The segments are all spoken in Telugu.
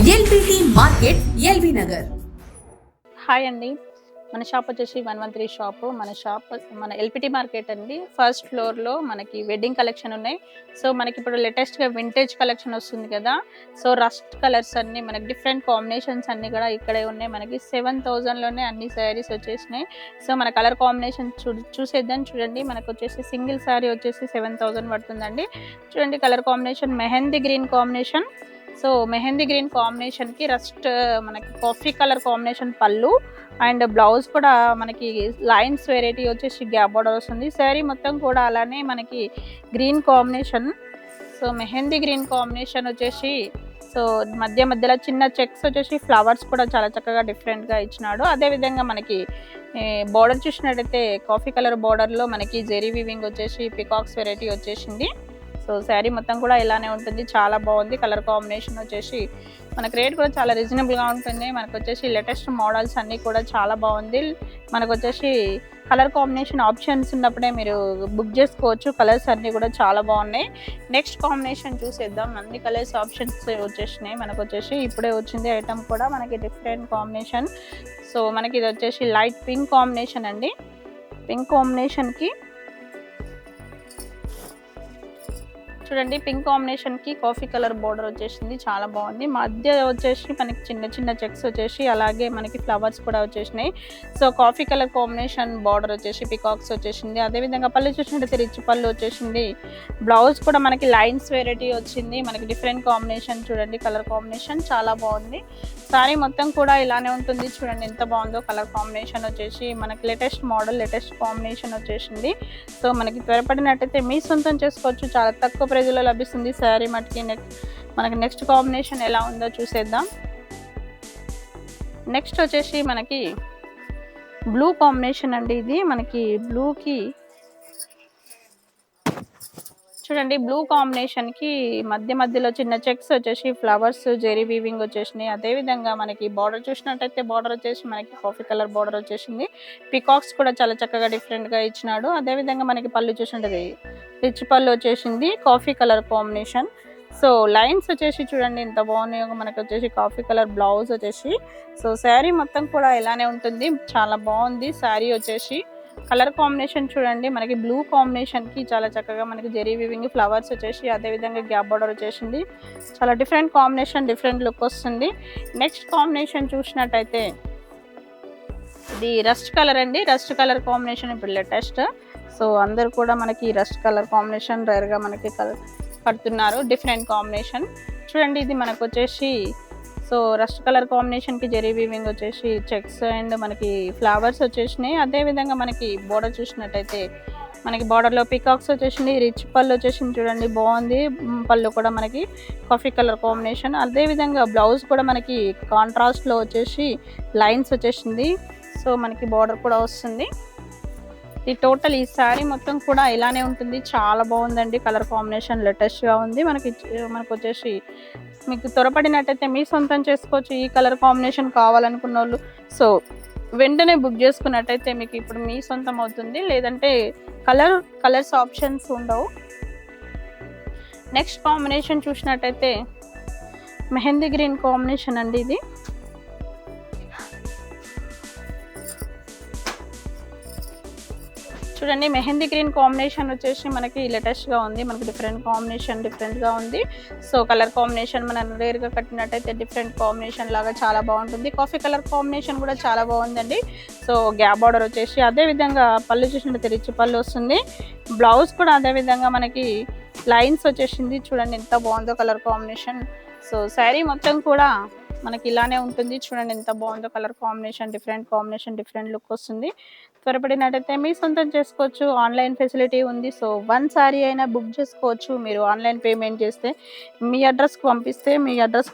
LBT market, LB Nagar. Hi అండి, మన షాప్ వచ్చేసి 113 షాప్. మన ఎల్పిటి మార్కెట్ అండి. ఫస్ట్ ఫ్లోర్లో మనకి వెడ్డింగ్ కలెక్షన్ ఉన్నాయి. సో మనకి ఇప్పుడు లేటెస్ట్గా వింటేజ్ కలెక్షన్ వస్తుంది కదా. సో రస్ట్ కలర్స్ అన్ని మనకి డిఫరెంట్ కాంబినేషన్స్ అన్ని కూడా ఇక్కడే ఉన్నాయి. మనకి 7,000లోనే అన్ని శారీస్ వచ్చేసినాయి. సో మన కలర్ కాంబినేషన్ చూసేద్దాం. చూడండి, మనకు వచ్చేసి సింగిల్ శారీ వచ్చేసి 7,000 పడుతుందండి. చూడండి, colour combination mehndi green combination. So mehndi green కాంబినేషన్కి రస్ట్ మనకి కాఫీ కలర్ కాంబినేషన్ పళ్ళు అండ్ బ్లౌజ్ కూడా మనకి లైన్స్ వెరైటీ వచ్చేసి గ్యాప్ బార్డర్ వస్తుంది. శారీ మొత్తం కూడా అలానే మనకి green combination. So mehndi green combination వచ్చేసి సో మధ్యలో చిన్న చెక్స్ వచ్చేసి ఫ్లవర్స్ కూడా చాలా చక్కగా డిఫరెంట్గా ఇచ్చినాడు. అదేవిధంగా మనకి బార్డర్ చూసినట్టయితే కాఫీ కలర్ బార్డర్లో మనకి జెరీ వీవింగ్ వచ్చేసి పికాక్స్ వెరైటీ వచ్చేసింది. సో శారీ మొత్తం కూడా ఇలానే ఉంటుంది, చాలా బాగుంది. కలర్ కాంబినేషన్ వచ్చేసి మనకు రేట్ కూడా చాలా రీజనబుల్గా ఉంటుంది. మనకు వచ్చేసి లేటెస్ట్ మోడల్స్ అన్నీ కూడా చాలా బాగుంది. మనకు వచ్చేసి కలర్ కాంబినేషన్ ఆప్షన్స్ ఉన్నప్పుడే మీరు బుక్ చేసుకోవచ్చు. కలర్స్ అన్నీ కూడా చాలా బాగున్నాయి. నెక్స్ట్ కాంబినేషన్ చూసేద్దాం. అన్ని కలర్స్ ఆప్షన్స్ వచ్చేసినాయి. మనకు వచ్చేసి ఇప్పుడే వచ్చింది ఐటమ్ కూడా మనకి డిఫరెంట్ కాంబినేషన్. సో మనకి ఇది వచ్చేసి లైట్ పింక్ కాంబినేషన్ అండి. పింక్ కాంబినేషన్కి చూడండి, పింక్ కాంబినేషన్కి కాఫీ కలర్ బోర్డర్ వచ్చేసింది, చాలా బాగుంది. మధ్య వచ్చేసి మనకి చిన్న చిన్న చెక్స్ వచ్చేసి అలాగే మనకి ఫ్లవర్స్ కూడా వచ్చేసినాయి. So coffee colour combination border వచ్చేసి పికాక్స్ వచ్చేసింది. అదేవిధంగా పళ్ళు చూసినట్టయితే రిచ్ పళ్ళు వచ్చేసింది. బ్లౌజ్ కూడా మనకి లైన్స్ వెరైటీ వచ్చింది. మనకి డిఫరెంట్ కాంబినేషన్ చూడండి, కలర్ కాంబినేషన్ చాలా బాగుంది. సారీ మొత్తం కూడా ఇలానే ఉంటుంది. చూడండి ఎంత బాగుందో. కలర్ కాంబినేషన్ వచ్చేసి మనకి లేటెస్ట్ మోడల్, లేటెస్ట్ కాంబినేషన్ వచ్చేసింది. సో మనకి త్వరపడినట్టయితే మీ సొంతం చేసుకోవచ్చు. చాలా తక్కువ ప్రైజ్లో లభిస్తుంది శారీ మటుకి. మనకి నెక్స్ట్ కాంబినేషన్ ఎలా ఉందో చూసేద్దాం. నెక్స్ట్ వచ్చేసి మనకి బ్లూ కాంబినేషన్ అండి. ఇది మనకి బ్లూకి చూడండి, బ్లూ కాంబినేషన్కి మధ్యలో చిన్న చెక్స్ వచ్చేసి ఫ్లవర్స్ జెరీ వీవింగ్ వచ్చేసినాయి. అదేవిధంగా మనకి బార్డర్ చూసినట్టయితే బార్డర్ వచ్చేసి మనకి కాఫీ కలర్ బార్డర్ వచ్చేసింది. పికాక్స్ కూడా చాలా చక్కగా డిఫరెంట్గా ఇచ్చినాడు. అదేవిధంగా మనకి పళ్ళు చూసినట్టయితే రిచ్ పళ్ళు వచ్చేసింది, coffee colour combination. So lines వచ్చేసి చూడండి ఎంత బాగున్నాయో. మనకి వచ్చేసి కాఫీ కలర్ బ్లౌజ్ వచ్చేసి. సో శారీ మొత్తం కూడా ఇలానే ఉంటుంది, చాలా బాగుంది. శారీ వచ్చేసి కలర్ కాంబినేషన్ చూడండి, మనకి బ్లూ కాంబినేషన్కి చాలా చక్కగా మనకి జెరీ వీవింగ్ ఫ్లవర్స్ వచ్చేసి అదేవిధంగా గ్యాప్ బార్డర్ వచ్చేసింది. చాలా డిఫరెంట్ కాంబినేషన్, డిఫరెంట్ లుక్ వస్తుంది. నెక్స్ట్ కాంబినేషన్ చూసినట్టయితే ఇది రస్ట్ కలర్ అండి. రస్ట్ కలర్ కాంబినేషన్ ఇప్పుడు లేటెస్ట్. సో అందరు కూడా మనకి రస్ట్ కలర్ కాంబినేషన్ రేర్గా మనకి కడుతున్నారు. డిఫరెంట్ కాంబినేషన్ చూడండి. ఇది మనకు వచ్చేసి సో రస్ట్ కలర్ కాంబినేషన్కి జెరీ వీవింగ్ వచ్చేసి చెక్స్ అండ్ మనకి ఫ్లవర్స్ వచ్చేసినాయి. అదేవిధంగా మనకి బోర్డర్ చూసినట్టయితే మనకి బార్డర్లో పికాక్స్ వచ్చేసింది. రిచ్ పళ్ళు వచ్చేసింది చూడండి, బాగుంది. పళ్ళు కూడా మనకి కాఫీ కలర్ కాంబినేషన్. అదేవిధంగా బ్లౌజ్ కూడా మనకి కాంట్రాస్ట్లో వచ్చేసి లైన్స్ వచ్చేసింది. సో మనకి బార్డర్ కూడా వస్తుంది. ఈ టోటల్ ఈ శారీ మొత్తం కూడా ఇలానే ఉంటుంది, చాలా బాగుందండి. కలర్ కాంబినేషన్ లేటెస్ట్గా ఉంది. మనకు వచ్చేసి మీకు త్వరపడినట్టయితే మీ సొంతం చేసుకోవచ్చు. ఈ కలర్ కాంబినేషన్ కావాలనుకున్న వాళ్ళు సో వెంటనే బుక్ చేసుకున్నట్టయితే మీకు ఇప్పుడు మీ సొంతం అవుతుంది. లేదంటే కలర్స్ ఆప్షన్స్ ఉండవు. నెక్స్ట్ కాంబినేషన్ చూసినట్టయితే మెహందీ గ్రీన్ కాంబినేషన్ అండి. ఇది చూడండి, మెహందీ గ్రీన్ కాంబినేషన్ వచ్చేసి మనకి లేటెస్ట్గా ఉంది. మనకి డిఫరెంట్ కాంబినేషన్ డిఫరెంట్గా ఉంది. సో కలర్ కాంబినేషన్ మనం రేర్గా కట్టినట్టయితే డిఫరెంట్ కాంబినేషన్ లాగా చాలా బాగుంటుంది. కాఫీ కలర్ కాంబినేషన్ కూడా చాలా బాగుందండి. సో గ్యాప్ బార్డర్ వచ్చేసి అదేవిధంగా పళ్ళు చూసినట్టు రిచ్ పళ్ళు వస్తుంది. బ్లౌజ్ కూడా అదేవిధంగా మనకి లైన్స్ వచ్చేసింది. చూడండి ఎంత బాగుందో కలర్ కాంబినేషన్. సో శారీ మొత్తం కూడా మనకి ఇలానే ఉంటుంది. చూడండి ఎంత బాగుందో కలర్ కాంబినేషన్, డిఫరెంట్ లుక్ వస్తుంది. త్వరపడినట్టయితే మీ సొంతం చేసుకోవచ్చు. ఆన్లైన్ ఫెసిలిటీ ఉంది. సో 1 సారీ అయినా బుక్ చేసుకోవచ్చు. మీరు ఆన్లైన్ పేమెంట్ చేస్తే మీ అడ్రస్కి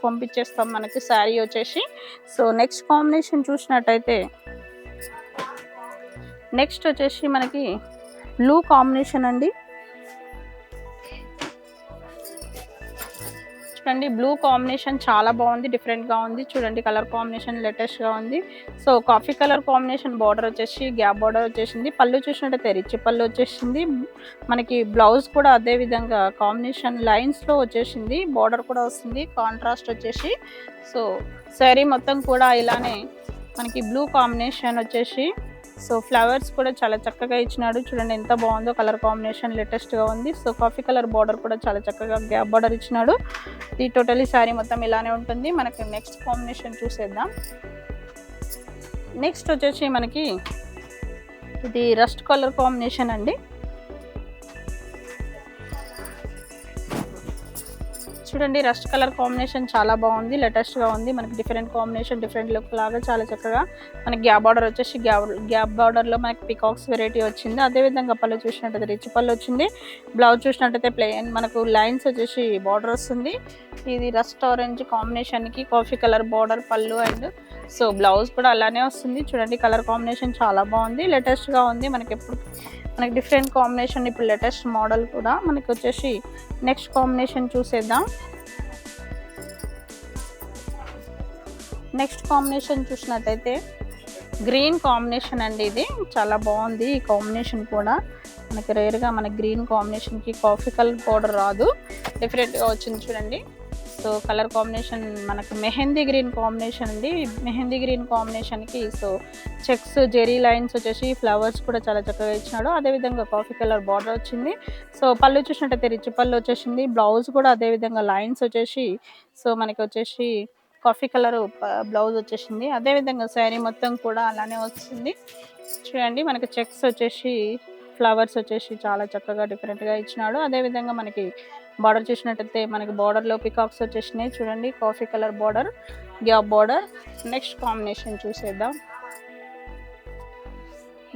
పంపించేస్తాం మనకి శారీ వచ్చేసి. సో నెక్స్ట్ కాంబినేషన్ చూసినట్టయితే నెక్స్ట్ వచ్చేసి మనకి బ్లూ కాంబినేషన్ అండి. చూడండి బ్లూ కాంబినేషన్ చాలా బాగుంది, డిఫరెంట్ గా ఉంది. చూడండి కలర్ కాంబినేషన్ లేటెస్ట్ గా ఉంది. So coffee colour combination border వచ్చేసి గ్యాప్ బార్డర్ వచ్చేసింది. పళ్ళు చూసినట్టయితే రిచ్ పళ్ళు వచ్చేసింది. మనకి బ్లౌజ్ కూడా అదే విధంగా కాంబినేషన్ లైన్స్ లో వచ్చేసింది. బార్డర్ కూడా వస్తుంది కాంట్రాస్ట్ వచ్చేసి. సో శారీ మొత్తం కూడా ఇలానే మనకి బ్లూ కాంబినేషన్ వచ్చేసి, సో ఫ్లవర్స్ కూడా చాలా చక్కగా ఇచ్చినాడు. చూడండి ఎంత బాగుందో, కలర్ కాంబినేషన్ లేటెస్ట్ గా ఉంది. సో కాఫీ కలర్ బార్డర్ కూడా చాలా చక్కగా గ్యాప్ బార్డర్ ఇచ్చినాడు. ఇది టోటలీ శారీ మొత్తం ఇలానే ఉంటుంది. మనకి నెక్స్ట్ కాంబినేషన్ చూసేద్దాం. నెక్స్ట్ వచ్చేసి మనకి ఇది రస్ట్ కలర్ కాంబినేషన్ అండి. చూడండి రస్ట్ కలర్ కాంబినేషన్ చాలా బాగుంది, లేటెస్ట్ గా ఉంది. మనకి డిఫరెంట్ కాంబినేషన్, డిఫరెంట్ లుక్ లాగా చాలా చక్కగా మనకి గ్యాప్ బార్డర్ వచ్చేసి గ్యాప్ బార్డర్ లో మనకి పికాక్స్ వెరైటీ వచ్చింది. అదే విధంగా పళ్ళు చూసినట్టయితే రిచ్ పళ్ళు వచ్చింది. బ్లౌజ్ చూసినట్టయితే ప్లెయిన్ మనకు లైన్స్ వచ్చేసి బార్డర్ వస్తుంది. ఇది రస్ట్ ఆరెంజ్ కాంబినేషన్ కి కాఫీ కలర్ బార్డర్ పళ్ళు అండ్ సో బ్లౌజ్ కూడా అలానే వస్తుంది. చూడండి కలర్ కాంబినేషన్ చాలా బాగుంది, లేటెస్ట్ గా ఉంది. మనకి డిఫరెంట్ కాంబినేషన్, ఇప్పుడు లేటెస్ట్ మోడల్ కూడా మనకి వచ్చేసి నెక్స్ట్ కాంబినేషన్ చూసేద్దాం. నెక్స్ట్ కాంబినేషన్ చూసినట్టయితే గ్రీన్ కాంబినేషన్ అండి. ఇది చాలా బాగుంది. ఈ కాంబినేషన్ కూడా మనకి రేర్గా మన గ్రీన్ కాంబినేషన్కి కాఫీ కలర్ పౌడర్ రాదు, డిఫరెంట్గా వచ్చింది చూడండి. సో కలర్ కాంబినేషన్ మనకు మెహందీ గ్రీన్ కాంబినేషన్ అండి. మెహందీ గ్రీన్ కాంబినేషన్కి సో చెక్స్ జెరీ లైన్స్ వచ్చేసి ఫ్లవర్స్ కూడా చాలా చక్కగా ఇచ్చినాడు. అదేవిధంగా కాఫీ కలర్ బార్డర్ వచ్చింది. సో పళ్ళు చూసినట్టయితే రిచ్ పళ్ళు వచ్చేసింది. బ్లౌజ్ కూడా అదేవిధంగా లైన్స్ వచ్చేసి సో మనకి వచ్చేసి కాఫీ కలర్ బ్లౌజ్ వచ్చేసింది. అదేవిధంగా శారీ మొత్తం కూడా అలానే వస్తుంది. చూడండి మనకి చెక్స్ వచ్చేసి ఫ్లవర్స్ వచ్చేసి చాలా చక్కగా డిఫరెంట్గా ఇచ్చినాడు. అదేవిధంగా మనకి బార్డర్ చూసినట్టయితే మనకి బార్డర్లో పికాక్స్ వచ్చేసినాయి. చూడండి coffee colour border, gap border. Next combination చూసేద్దాం.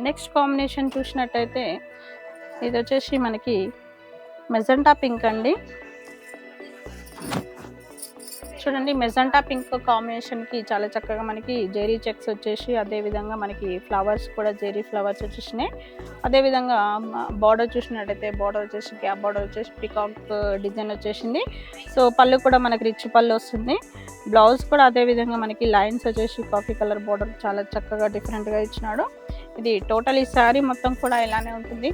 నెక్స్ట్ కాంబినేషన్ చూసినట్టయితే ఇది వచ్చేసి మనకి మెజెంటా పింక్ అండి. చూడండి మెజెంటా పింక్ కాంబినేషన్కి చాలా చక్కగా మనకి జెరీ చెక్స్ వచ్చేసి, అదేవిధంగా మనకి ఫ్లవర్స్ కూడా జెరీ ఫ్లవర్స్ వచ్చేసినాయి. అదేవిధంగా బార్డర్ చూసినట్టయితే బార్డర్ వచ్చేసి గ్యాప్ బార్డర్ వచ్చేసి పికాక్ డిజైన్ వచ్చేసింది. సో పళ్ళు కూడా మనకి రిచ్ పళ్ళు వస్తుంది. బ్లౌజ్ కూడా అదేవిధంగా మనకి లైన్స్ వచ్చేసి కాఫీ కలర్ బార్డర్ చాలా చక్కగా డిఫరెంట్గా ఇచ్చినాడు. ఇది టోటల్ ఈ శారీ మొత్తం కూడా ఇలానే ఉంటుంది.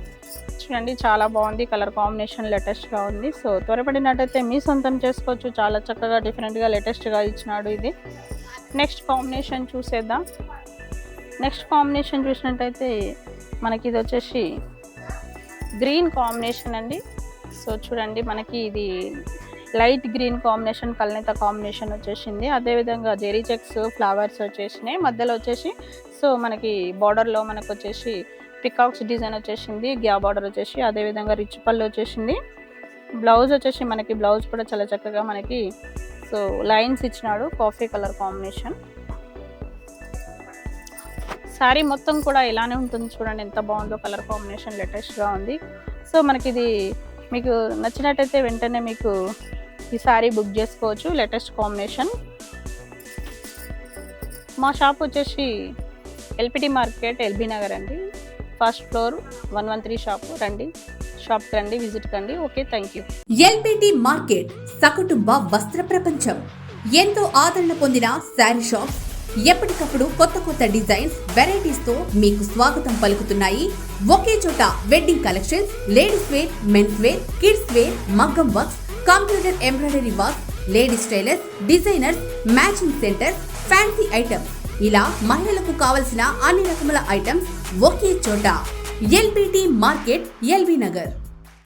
చూడండి చాలా బాగుంది, కలర్ కాంబినేషన్ లేటెస్ట్గా ఉంది. సో త్వరపడినట్టయితే మీ సొంతం చేసుకోవచ్చు. చాలా చక్కగా డిఫరెంట్గా లేటెస్ట్గా ఇచ్చినాడు ఇది. నెక్స్ట్ కాంబినేషన్ చూసేద్దాం. నెక్స్ట్ కాంబినేషన్ చూసినట్టయితే మనకి ఇది వచ్చేసి గ్రీన్ కాంబినేషన్ అండి. సో చూడండి మనకి ఇది లైట్ గ్రీన్ కాంబినేషన్, కల్నేత కాంబినేషన్ వచ్చేసింది. అదేవిధంగా జెరీ చెక్స్ ఫ్లవర్స్ వచ్చేసినాయి. మధ్యలో వచ్చేసి సో మనకి బార్డర్లో మనకు వచ్చేసి పికాక్స్ డిజైన్ వచ్చేసింది. గ్యాప్ బార్డర్ వచ్చేసి అదేవిధంగా రిచ్ పళ్ళు వచ్చేసింది. బ్లౌజ్ వచ్చేసి మనకి బ్లౌజ్ కూడా చాలా చక్కగా మనకి సో లైన్స్ ఇచ్చినాడు, కాఫీ కలర్ కాంబినేషన్. శారీ మొత్తం కూడా ఇలానే ఉంటుంది. చూడండి ఎంత బాగుందో, కలర్ కాంబినేషన్ లేటెస్ట్గా ఉంది. సో మనకి ఇది మీకు నచ్చినట్టయితే వెంటనే మీకు ఈ శారీ బుక్ చేసుకోవచ్చు. Latest combination. మా షాప్ వచ్చేసి ఎల్పిటి మార్కెట్, ఎల్బీ నగర్ అండి. First floor 113 shop. షాప్కి రండి, విజిట్ కండి. Okay, thank you. LPT market సకుటుంబ వస్త్ర ప్రపంచం. ఎంతో ఆదరణ పొందిన శారీ షాప్ ఎప్పటికప్పుడు కొత్త డిజైన్స్, వెరైటీస్ తో మీకు స్వాగతం పలుకుతున్నాయి. ఒకే చోట wedding collections, ladies wear, men's wear, kids wear, మగ్గం works, computer embroidery work, ladies tailors, designers, matching centre, fancy items, ఇలా మహిళలకు కావలసిన అన్ని రకముల ఐటమ్స్ ఒకే చోట. LPT market, LB Nagar.